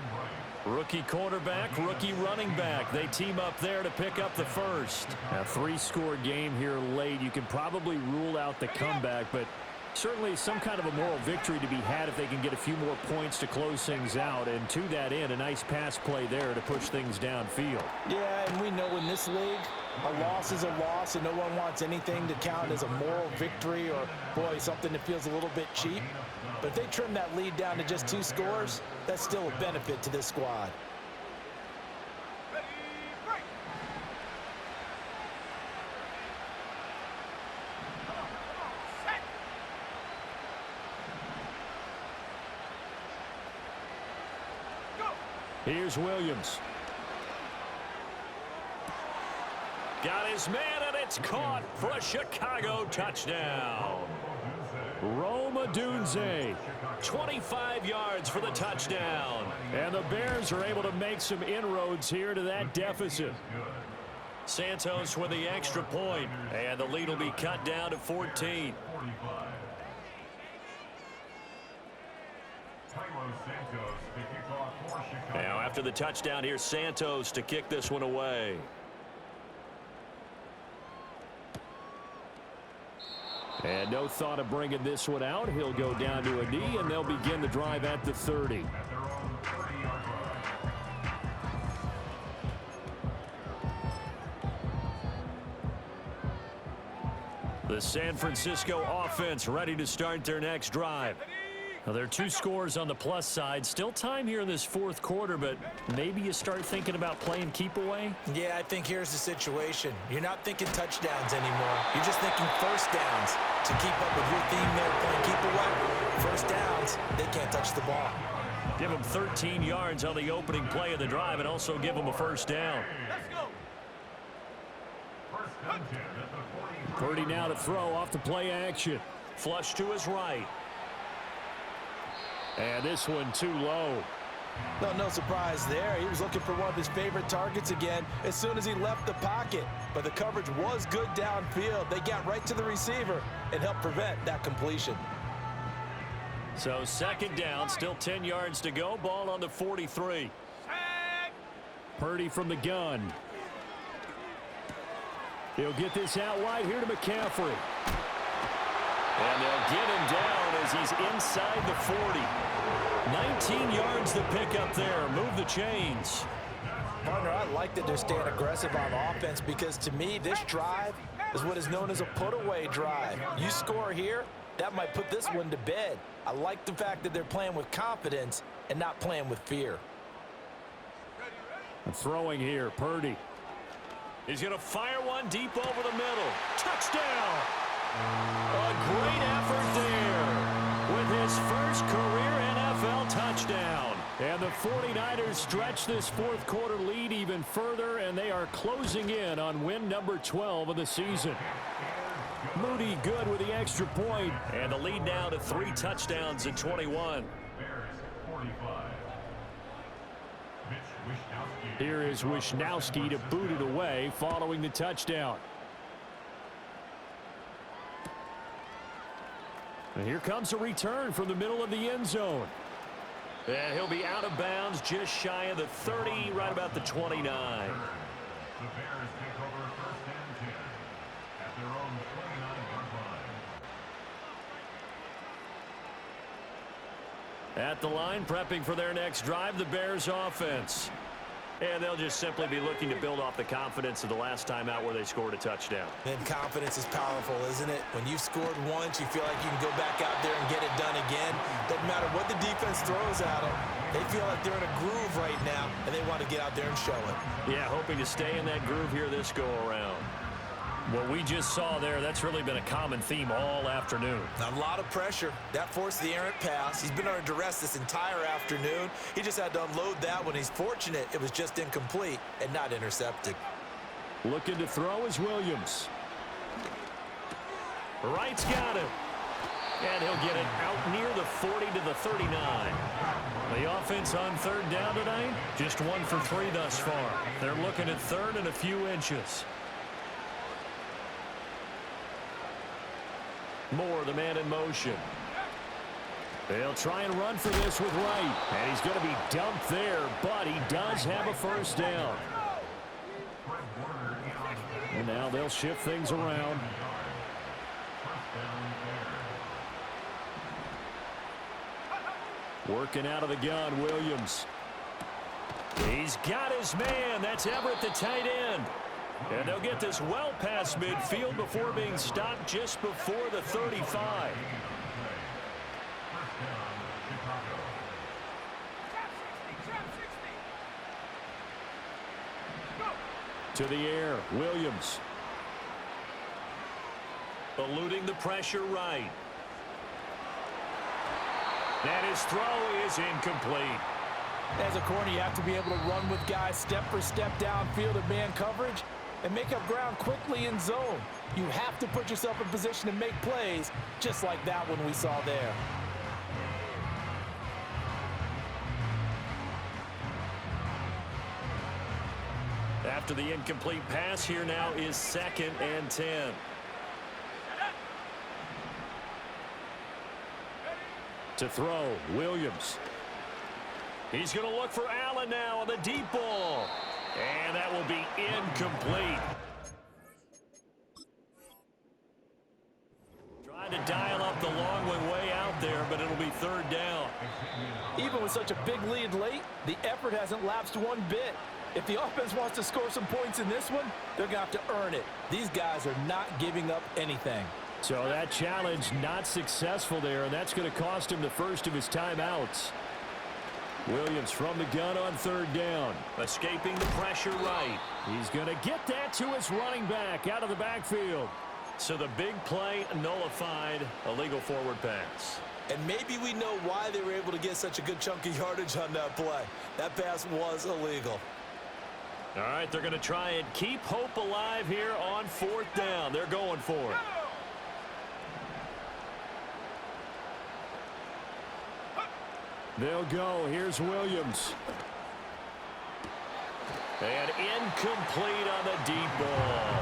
[SPEAKER 2] Rookie quarterback, rookie running back. They team up there to pick up the first. A 3-score game here late. You can probably rule out the comeback, but certainly some kind of a moral victory to be had if they can get a few more points to close things out. And to that end, a nice pass play there to push things downfield.
[SPEAKER 1] Yeah, and we know in this league, a loss is a loss, and no one wants anything to count as a moral victory or, boy, something that feels a little bit cheap. But if they trim that lead down to just 2 scores, that's still a benefit to this squad.
[SPEAKER 2] Here's Williams. Got his man, and it's caught for a Chicago touchdown. Rome Odunze. 25 yards for the touchdown. And the Bears are able to make some inroads here to that deficit. Santos with the extra point, and the lead will be cut down to 14. Now after the touchdown, here's Santos to kick this one away. And no thought of bringing this one out. He'll go down to a knee, and they'll begin the drive at the 30. The San Francisco offense ready to start their next drive. Now, there are 2 scores on the plus side. Still time here in this fourth quarter, but maybe you start thinking about playing keep away?
[SPEAKER 1] Yeah, I think here's the situation. You're not thinking touchdowns anymore. You're just thinking first downs. To keep up with your theme there, playing keep away, first downs, they can't touch the ball.
[SPEAKER 2] Give them 13 yards on the opening play of the drive and also give them a first down.
[SPEAKER 3] Let's go.
[SPEAKER 2] 30 now to throw off the play action. Flush to his right. And this one too low.
[SPEAKER 1] No surprise there. He was looking for one of his favorite targets again as soon as he left the pocket. But the coverage was good downfield. They got right to the receiver and helped prevent that completion.
[SPEAKER 2] So second down, still 10 yards to go. Ball on the 43. Purdy from the gun. He'll get this out wide here to McCaffrey. And they'll get him down as he's inside the 40. 19 yards to pick up there. Move the chains.
[SPEAKER 1] Partner, I like that they're staying aggressive on offense because to me, this drive is what is known as a put-away drive. You score here, that might put this one to bed. I like the fact that they're playing with confidence and not playing with fear.
[SPEAKER 2] And throwing here, Purdy. He's going to fire one deep over the middle. Touchdown! A great effort there with his first career NFL touchdown. And the 49ers stretch this fourth quarter lead even further, and they are closing in on win number 12 of the season. Moody good with the extra point, and the lead now to 3 touchdowns at 21. Here is Wishnowski to boot it away following the touchdown. And here comes a return from the middle of the end zone. And he'll be out of bounds just shy of the 30, right about the 29.
[SPEAKER 4] The Bears take over first and 10 at their own 29-yard line.
[SPEAKER 2] At the line, prepping for their next drive, the Bears offense. And they'll just simply be looking to build off the confidence of the last time out where they scored a touchdown.
[SPEAKER 1] And confidence is powerful, isn't it? When you've scored once, you feel like you can go back out there and get it done again. Doesn't matter what the defense throws at them. They feel like they're in a groove right now, and they want to get out there and show it.
[SPEAKER 2] Yeah, hoping to stay in that groove here this go-around. What we just saw there, that's really been a common theme all afternoon.
[SPEAKER 1] A lot of pressure. That forced the errant pass. He's been under duress this entire afternoon. He just had to unload that one. He's fortunate it was just incomplete and not intercepted.
[SPEAKER 2] Looking to throw is Williams. Wright's got him. And he'll get it out near the 40 to the 39. The offense on third down tonight, just 1 for 3 thus far. They're looking at third and a few inches. Moore, the man in motion. They'll try and run for this with Wright. And he's going to be dumped there, but he does have a first down. And now they'll shift things around. Working out of the gun, Williams. He's got his man. That's Everett, the tight end. And they'll get this well past midfield before being stopped just before the 35. To the air, Williams. Eluding the pressure right. And his throw is incomplete.
[SPEAKER 1] As a corner, you have to be able to run with guys step for step downfield in man coverage. and make up ground quickly in zone. You have to put yourself in position to make plays, just like that one we saw there.
[SPEAKER 2] After the incomplete pass, here now is 2nd and 10. To throw, Williams. He's going to look for Allen now on the deep ball. And that will be incomplete. Trying to dial up the long one way out there, but it'll be 3rd down.
[SPEAKER 1] Even with such a big lead late, the effort hasn't lapsed one bit. If the offense wants to score some points in this one, they're going to have to earn it. These guys are not giving up anything.
[SPEAKER 2] So that challenge not successful there, and that's going to cost him the first of his timeouts. Williams from the gun on 3rd down. Escaping the pressure right. He's going to get that to his running back out of the backfield. So the big play nullified, a legal forward pass.
[SPEAKER 1] And maybe we know why they were able to get such a good chunk of yardage on that play. That pass was illegal.
[SPEAKER 2] All right, they're going to try and keep hope alive here on 4th down. They're going for it. They'll go. Here's Williams. And incomplete on the deep ball.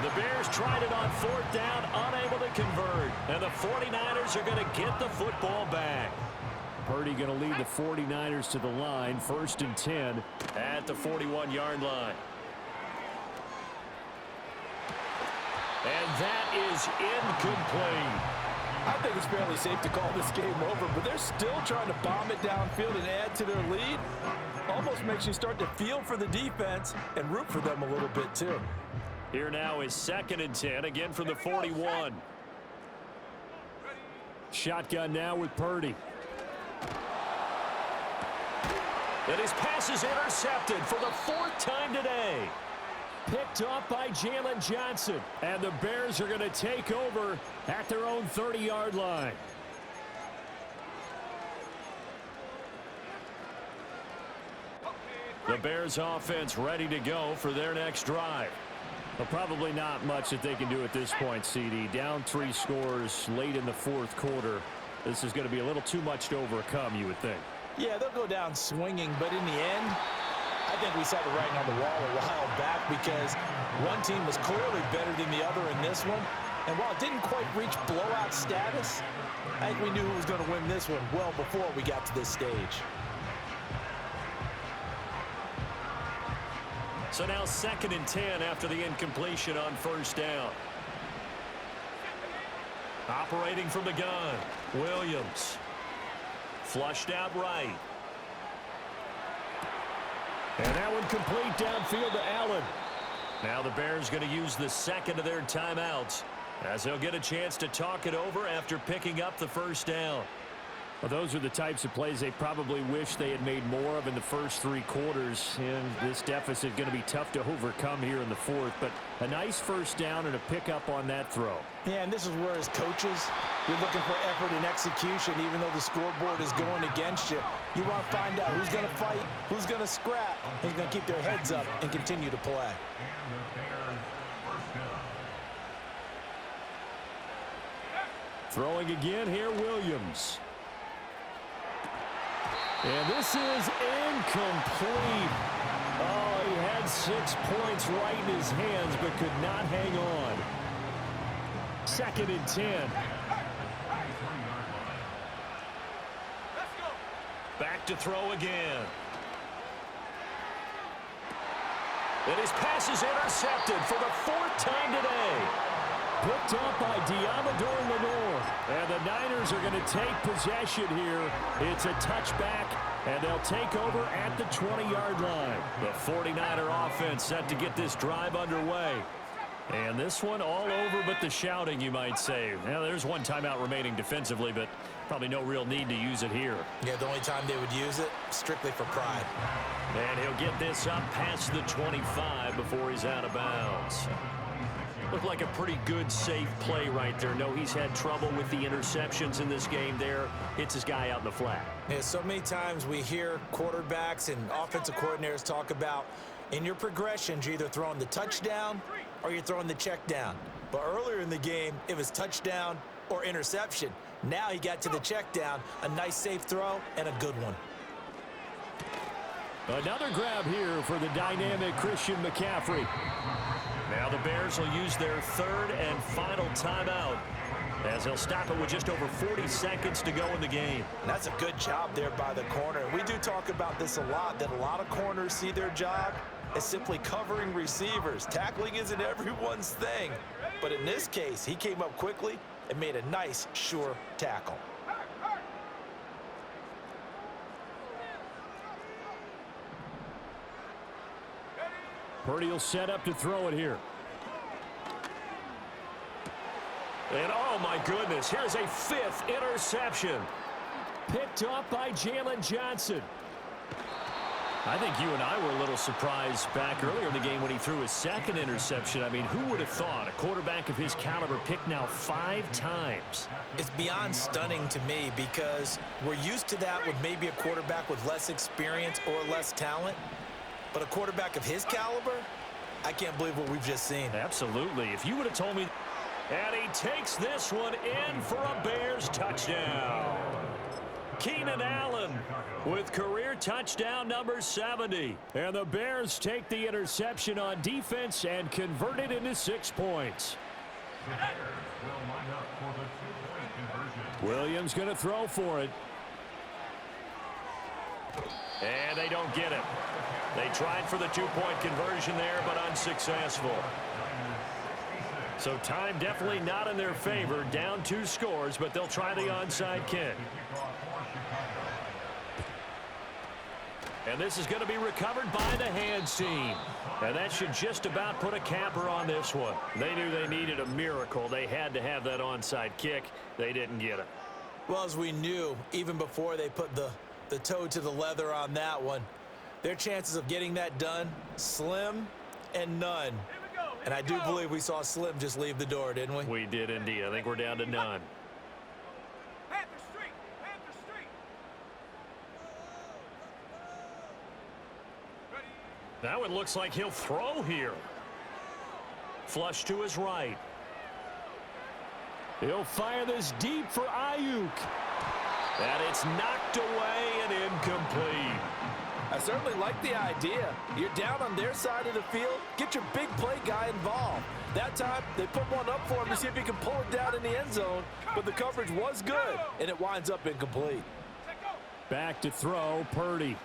[SPEAKER 2] The Bears tried it on 4th down, unable to convert. And the 49ers are going to get the football back. Purdy going to lead the 49ers to the line. 1st and 10 at the 41-yard line. And that is incomplete.
[SPEAKER 1] I think it's fairly safe to call this game over, but they're still trying to bomb it downfield and add to their lead. Almost makes you start to feel for the defense and root for them a little bit too.
[SPEAKER 2] Here now is 2nd and 10, again from the 41. Shotgun now with Purdy. And his pass is intercepted for the 4th time today. Picked off by Jalen Johnson. And the Bears are going to take over at their own 30-yard line. The Bears offense ready to go for their next drive. Well, probably not much that they can do at this point, CD. Down 3 scores late in the 4th quarter. This is going to be a little too much to overcome, you would think.
[SPEAKER 1] Yeah, they'll go down swinging, but in the end, I think we saw the writing on the wall a while back because one team was clearly better than the other in this one. And while it didn't quite reach blowout status, I think we knew who was going to win this one well before we got to this stage.
[SPEAKER 2] So now 2nd and 10 after the incompletion on 1st down. Operating from the gun, Williams. Flushed out right. And that one complete downfield to Allen. Now the Bears going to use the 2nd of their timeouts as they'll get a chance to talk it over after picking up the 1st down. Well, those are the types of plays they probably wish they had made more of in the first 3 quarters. And this deficit going to be tough to overcome here in the 4th. But a nice 1st down and a pickup on that throw.
[SPEAKER 1] Yeah, and this is where as coaches, you're looking for effort and execution even though the scoreboard is going against you. You want to find out who's going to fight, who's going to scrap, who's going to keep their heads up and continue to play.
[SPEAKER 2] Throwing again here, Williams. And this is incomplete. Oh, he had 6 points right in his hands, but could not hang on. 2nd and 10. Back to throw again. And his pass is intercepted for the 4th time today. Picked up by Diamador Lenore. And the Niners are going to take possession here. It's a touchback, and they'll take over at the 20-yard line. The 49er offense set to get this drive underway. And this one all over but the shouting, you might say. Well, there's one timeout remaining defensively, but probably no real need to use it here.
[SPEAKER 1] Yeah, the only time they would use it, strictly for pride.
[SPEAKER 2] And he'll get this up past the 25 before he's out of bounds. Looked like a pretty good, safe play right there. No, he's had trouble with the interceptions in this game there. Hits his guy out in the flat.
[SPEAKER 1] Yeah, so many times we hear quarterbacks and offensive coordinators talk about In your progressions, you're either throwing the touchdown or you're throwing the check down. But earlier in the game, it was touchdown or interception. Now he got to the check down, a nice safe throw, and a good one.
[SPEAKER 2] Another grab here for the dynamic Christian McCaffrey. Now the Bears will use their third and final timeout as they'll stop it with just over 40 seconds to go in the game.
[SPEAKER 1] And that's a good job there by the corner. We do talk about this a lot, that a lot of corners see their job as simply covering receivers. Tackling isn't everyone's thing. But in this case, he came up quickly and made a nice, sure tackle.
[SPEAKER 2] Purdy will set up to throw it here. And oh my goodness, here's a fifth interception. Picked off by Jalen Johnson. I think you and I were a little surprised back earlier in the game when he threw his second interception. I mean, who would have thought a quarterback of his caliber picked now 5 times?
[SPEAKER 1] It's beyond stunning to me because we're used to that with maybe a quarterback with less experience or less talent. But a quarterback of his caliber, I can't believe what we've just seen.
[SPEAKER 2] Absolutely. If you would have told me. And he takes this one in for a Bears touchdown. Keenan Allen with career touchdown number 70. And the Bears take the interception on defense and convert it into 6 points. Williams going to throw for it. And they don't get it. They tried for the 2-point conversion there, but unsuccessful. So time definitely not in their favor. Down 2 scores, but they'll try the onside kick. And this is going to be recovered by the hands team. And that should just about put a capper on this one. They knew they needed a miracle. They had to have that onside kick. They didn't get it.
[SPEAKER 1] Well, as we knew, even before they put the toe to the leather on that one, their chances of getting that done, slim and none. And I do believe we saw Slim just leave the door, didn't we?
[SPEAKER 2] We did indeed. I think we're down to none.
[SPEAKER 3] Panther Street! Panther Street! Ready?
[SPEAKER 2] That one looks like he'll throw here. Flush to his right. He'll fire this deep for Ayuk. And it's knocked away and incomplete.
[SPEAKER 1] I certainly like the idea. You're down on their side of the field. Get your big play guy involved. That time, they put one up for him to see if he can pull it down in the end zone. But the coverage was good, and it winds up incomplete.
[SPEAKER 2] Back to throw, Purdy.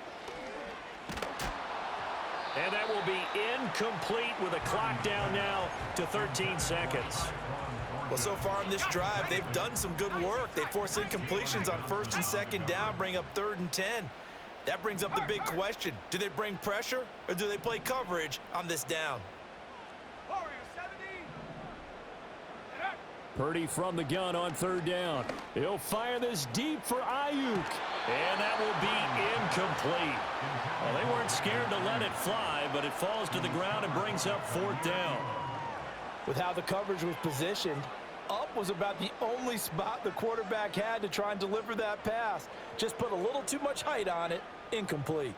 [SPEAKER 2] And that will be incomplete with a clock down now to 13 seconds.
[SPEAKER 1] Well, so far in this drive, they've done some good work. They force incompletions on 1st and 2nd down, bring up 3rd and 10. That brings up the big question. Do they bring pressure or do they play coverage on this down?
[SPEAKER 2] Purdy from the gun on 3rd down. He'll fire this deep for Ayuk. And that will be incomplete. Well, they weren't scared to let it fly, but it falls to the ground and brings up 4th down.
[SPEAKER 1] With how the coverage was positioned, up was about the only spot the quarterback had to try and deliver that pass. Just put a little too much height on it. Incomplete.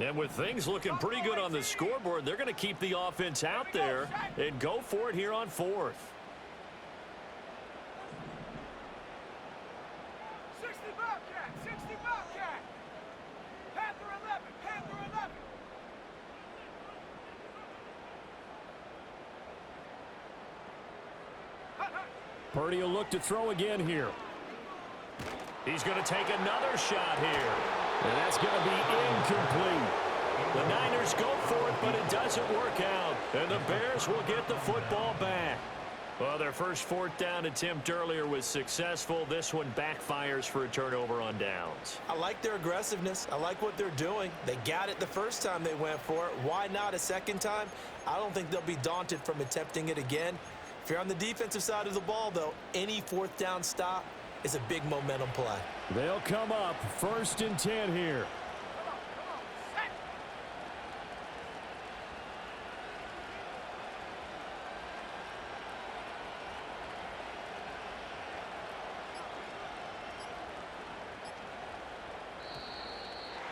[SPEAKER 2] And with things looking pretty good on the scoreboard, they're going to keep the offense out there and go for it here on 4th.
[SPEAKER 3] 60 Bobcat! 60 Bobcat! Panther 11! Panther 11!
[SPEAKER 2] Purdy will look to throw again here. He's going to take another shot here. And that's going to be incomplete. The Niners go for it, but it doesn't work out. And the Bears will get the football back. Well, their first 4th down attempt earlier was successful. This one backfires for a turnover on downs.
[SPEAKER 1] I like their aggressiveness. I like what they're doing. They got it the first time they went for it. Why not a second time? I don't think they'll be daunted from attempting it again. If you're on the defensive side of the ball, though, any 4th down stop is a big momentum play.
[SPEAKER 2] They'll come up 1st and 10 here.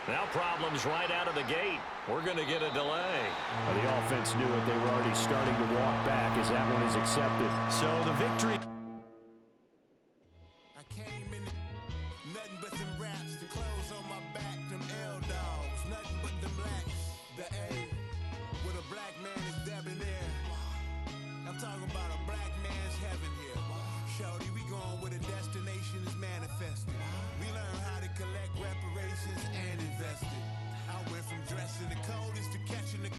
[SPEAKER 2] Now problems right out of the gate. We're going to get a delay. The offense knew it. They were already starting to walk back as that one is accepted.
[SPEAKER 1] So the victory...